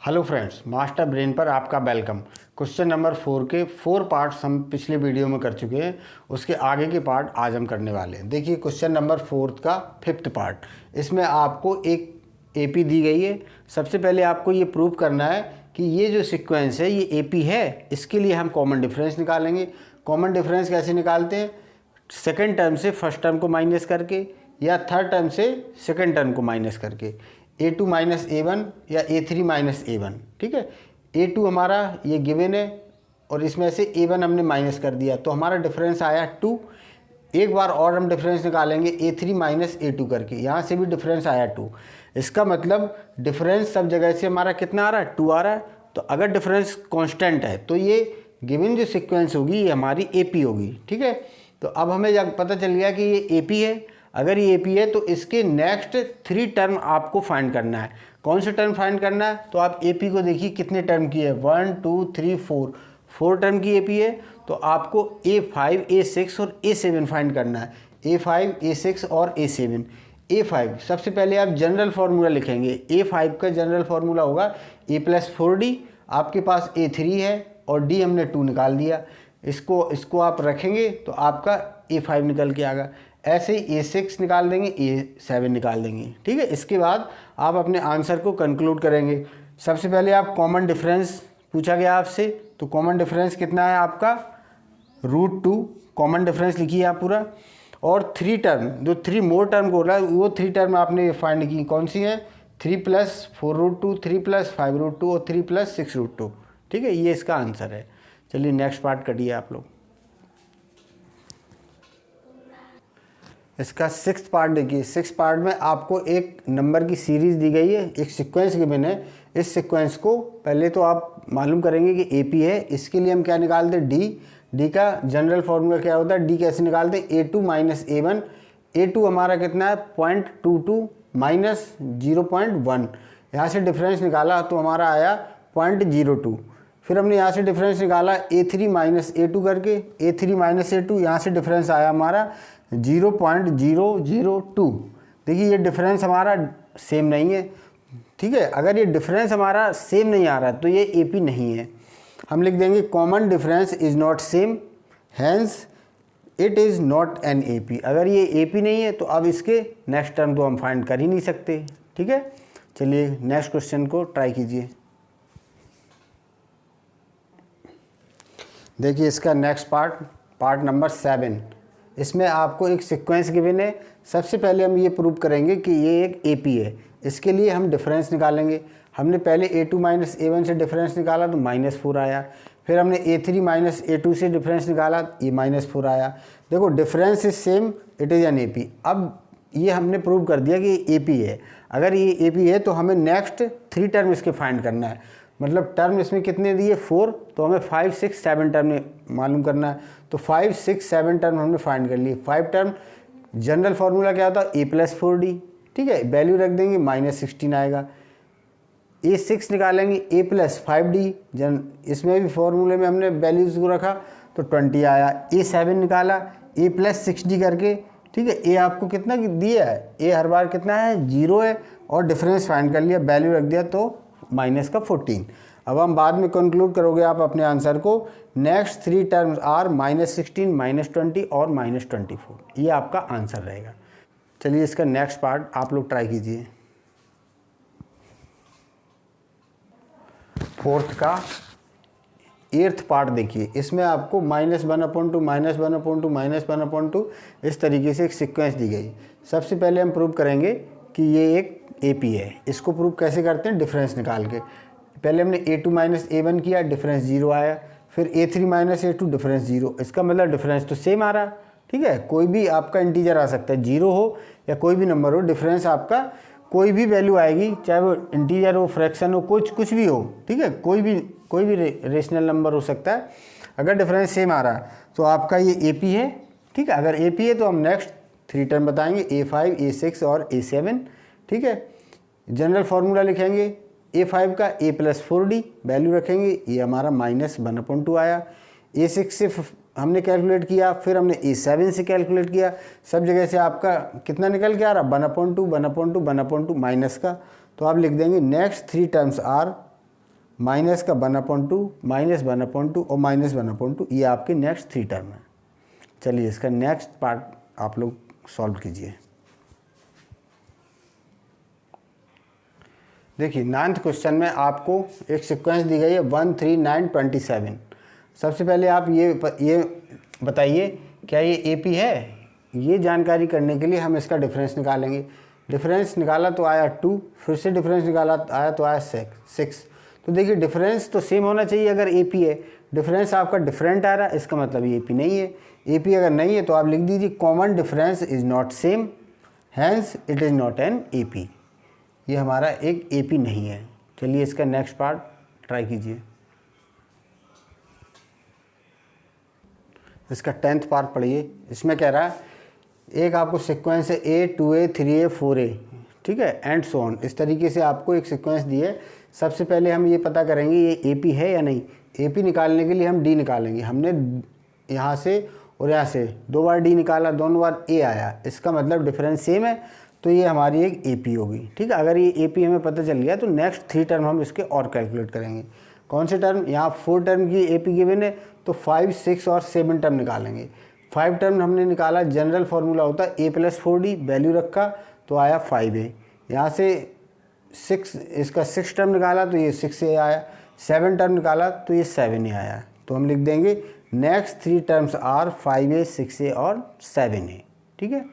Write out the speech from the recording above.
Hello friends, master brain पर आपका welcome. Question number 4 के 4 पार्ट्स हम पिछले वीडियो में कर चुके हैं। उसके आगे के पार्ट आज हम करने वाले हैं। देखिए क्वेश्चन नंबर 4 का 5th पार्ट, इसमें आपको एक एपी दी गई है। सबसे पहले आपको ये प्रूव करना है कि ये जो सीक्वेंस है ये एपी है। इसके लिए हम कॉमन डिफरेंस निकालेंगे। कॉमन डिफरेंस कैसे निकालते हैं? सेकेंड टर्म से फर्स्ट टर्म को माइनस करके या थर्ड टर्म से सेकेंड टर्म को माइनस करके। a2 माइनस a1 या a3 माइनस a1, ठीक है। a2 हमारा ये गिवन है और इसमें से a1 हमने माइनस कर दिया तो हमारा डिफरेंस आया 2। एक बार और हम डिफरेंस निकालेंगे a3 माइनस a2 करके, यहाँ से भी डिफरेंस आया 2। इसका मतलब डिफरेंस सब जगह से हमारा कितना आ रहा है? 2 आ रहा है। तो अगर डिफरेंस कांस्टेंट है तो ये गिवन जो सीक्वेंस होगी ये हमारी AP होगी, ठीक है। तो अब हमें जब पता चल गया कि ये AP है, अगर ये AP है तो इसके नेक्स्ट 3 टर्म आपको फाइंड करना है। कौन से टर्म फाइंड करना है? तो आप AP को देखिए कितने टर्म की है, 1 2 3 4 टर्म की AP है। तो आपको A5 A6 और A7 फाइंड करना है। A5 A6 और A7। A5 सबसे पहले आप जनरल फार्मूला लिखेंगे। A5 का जनरल फार्मूला होगा A+4D। आपके पास A3 है और D हमने 2 निकाल दिया। इसको आप रखेंगे तो आपका A5 निकल के आएगा। ऐसे ही A6 निकाल देंगे, A7 निकाल देंगे, ठीक है। इसके बाद आप अपने आंसर को कंक्लूड करेंगे। सबसे पहले आप कॉमन डिफरेंस पूछा गया आपसे, तो कॉमन डिफरेंस कितना है आपका? √2 कॉमन डिफरेंस लिखिए आप पूरा। और 3 टर्म, जो 3 मोर टर्म को हो रहा है वो 3 टर्म आपने फाइंड की। कौन सी है? 3 + 4√2, 3 + 5√2 और 3 + 6√2, ठीक है। ये इसका आंसर है। चलिए नेक्स्ट पार्ट करिए आप लोग। इसका 6th पार्ट देखिए। 6th पार्ट में आपको एक नंबर की सीरीज़ दी गई है, एक सीक्वेंस गिवन है। इस सीक्वेंस को पहले तो आप मालूम करेंगे कि AP है। इसके लिए हम क्या निकालते हैं? D का जनरल फार्मूला क्या होता है? D कैसे निकालते हैं? A2 minus A1। A2 हमारा कितना है? 0.22 माइनस 0.1। यहाँ से डिफरेंस निकाला तो हमारा आया 0.02। फिर हमने यहाँ से डिफरेंस निकाला A3 माइनस A2 करके। A3 माइनस A2, यहाँ से डिफरेंस आया हमारा 0.002। देखिए ये डिफरेंस हमारा सेम नहीं है, ठीक है। अगर ये डिफरेंस हमारा सेम नहीं आ रहा है तो ये AP नहीं है। हम लिख देंगे common difference is not same, hence it is not an AP। अगर ये AP नहीं है तो अब इसके नेक्स्ट टर्म तो हम फाइंड कर ही नहीं सकते, ठीक है। चलिए नेक्स्ट क्वेश्चन को ट्राई कीजिए। देखिए इसका नेक्स्ट पार्ट नंबर 7। इसमें आपको एक सीक्वेंस गिवन है। सबसे पहले हम ये प्रूव करेंगे कि ये एक AP है। इसके लिए हम डिफरेंस निकालेंगे। हमने पहले A2 माइनस A1 से डिफरेंस निकाला तो -4 आया। फिर हमने A3 माइनस A2 से डिफरेंस निकाला, ये -4 आया। देखो difference is same, it is an AP। अब ये हमने प्रूव कर दिया कि ये AP है। अगर ये AP है तो हमें नेक्स्ट 3 टर्म इसके फाइंड करना है। मतलब टर्म इसमें कितने दिए? 4, तो हमें 5 6 7 टर्म मालूम करना है। तो 5 6 7 टर्म हमने फाइंड कर लिए। 5 टर्म जनरल फार्मूला क्या होता है? A+4D, ठीक है। वैल्यू रख देंगे, -16 आएगा। A6 निकालेंगे, A+5D, इसमें भी फार्मूले में हमने वैल्यूज़ को रखा तो 20 आया। A7 निकाला A+6D करके, ठीक है। A आपको कितना दिया है? A हर बार कितना है? 0 है। और डिफरेंस फाइंड कर लिया, वैल्यू रख दिया तो -14। अब हम बाद में कंक्लूड करोगे आप अपने आंसर को। नेक्स्ट 3 टर्म्स आर -16, -20 और -24। ये आपका आंसर रहेगा। चलिए इसका नेक्स्ट पार्ट आप लोग ट्राई कीजिए। 4th का 8th पार्ट देखिए। इसमें आपको -1/2, -1/2, -1/2 इस तरीके से एक सीक्वेंस दी गई। सबसे पहले हम प्रूव करेंगे कि ये एक AP है। इसको प्रूव कैसे करते हैं? डिफरेंस निकाल के। पहले हमने A2 माइनस A1 किया, डिफरेंस 0 आया। फिर A3 माइनस A2, डिफरेंस 0। इसका मतलब डिफरेंस तो सेम आ रहा, ठीक है। कोई भी आपका इंटीजर आ सकता है, 0 हो या कोई भी नंबर हो, डिफरेंस आपका कोई भी वैल्यू आएगी, चाहे वो इंटीजर हो, फ्रैक्शन हो, कुछ भी हो, ठीक है। कोई भी रेशनल नंबर हो सकता है। अगर डिफरेंस सेम आ रहा है तो आपका ये AP है, ठीक है। अगर AP है तो हम नेक्स्ट 3 टर्म बताएंगे, A5 A6 और A7, ठीक है। जनरल फार्मूला लिखेंगे A5 का A+4D, वैल्यू रखेंगे, ये हमारा -1/2 आया। A6 से हमने कैलकुलेट किया, फिर हमने A7 से कैलकुलेट किया। सब जगह से आपका कितना निकल के आ रहा? 1/2 माइनस का। तो आप लिख देंगे नेक्स्ट 3 टर्म्स आर माइनस का 1/2, -1/2 और -1/2, ये आपके नेक्स्ट 3 टर्म है। चलिए इसका नेक्स्ट पार्ट आप लोग सॉल्व कीजिए। देखिए 9th क्वेश्चन में आपको एक सीक्वेंस दी गई है 1 3 9 27। सबसे पहले आप ये बताइए क्या ये एपी है। ये जानकारी करने के लिए हम इसका डिफरेंस निकालेंगे। डिफरेंस निकाला तो आया 2, फिर से डिफरेंस निकाला आया तो आया 6। तो देखिए डिफरेंस तो सेम होना चाहिए अगर एपी है। डिफरेंस आपका डिफरेंट आ रहा है, इसका मतलब ये एपी नहीं है। एपी अगर नहीं है तो आप लिख दीजिए common difference is not same, hence it is not an AP. ये हमारा एक एपी नहीं है। चलिए इसका नेक्स्ट पार्ट ट्राई कीजिए। इसका 10th पार्ट पढ़िए। इसमें कह रहा है एक आपको सीक्वेंस है A 2A 3A 4A, ठीक है, एंड सो ऑन। इस तरीके से आपको एक सीक्वेंस दी है। सबसे पहले हम ये पता करेंगे ये एपी है या नहीं। एपी निकालने के लिए हम डी निकालेंगे। हमने यहाँ से और यहाँ से 2 बार डी निकाला, दोनों बार ए आया, इसका मतलब डिफरेंस सेम है, तो ये हमारी एक एपी होगी। ठीक है, अगर ये एपी हमें पता चल गया तो नेक्स्ट 3 टर्म हम इसके और कैलकुलेट करेंगे। कौन से टर्म, यहाँ 4 टर्म की एपी गिवन है तो 5 6 और 7 टर्म निकालेंगे। 5 टर्म हमने निकाला, जनरल फार्मूला होता है a + 4d, वैल्यू रखा तो आया 5a। यहाँ से 6, इसका 6 टर्म निकाला तो ये 6a आया। 7 टर्म निकाला तो ये 7a आया। तो हम लिख देंगे next 3 terms are 5a 6a और 7a। ठीक है।